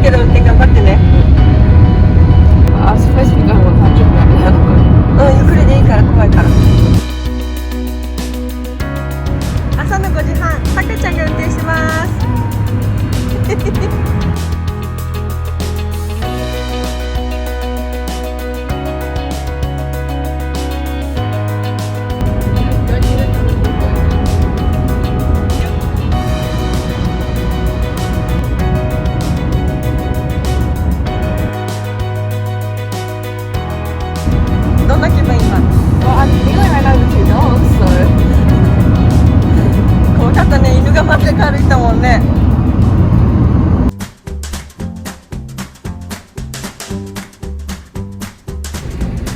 けど運転頑張ってね。あ、スペースに頑張って30分やるうん、ゆっくりでいいから怖いから。朝の5時半、さくちゃんが運転します。どんな気分今？ Well, I'm feeling right now with 2 dogs, so 怖かったね、犬が真ん中歩いたもんね。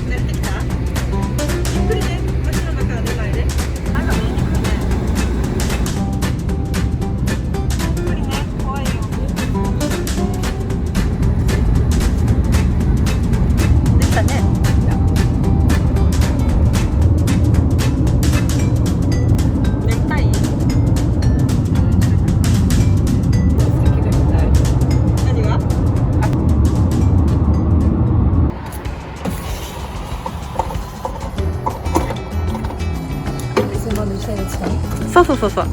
慣れてきた？ゆっくりね、マシの中から出ないで。あら、ゆっくりね、怖いよ。できたね。そうそうそうそう。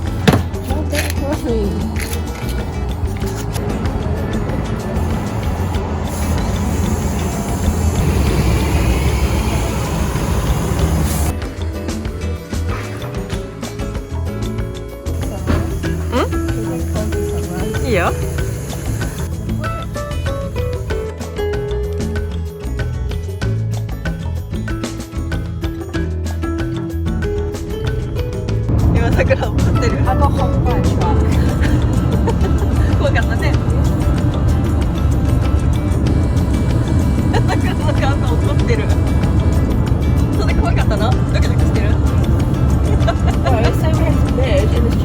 いいよ。今桜を待ってる。あの本番は怖かったね。桜の顔が怒ってる。そんな怖かったの？ドキドキしてる？Well, let's say we have to bed in this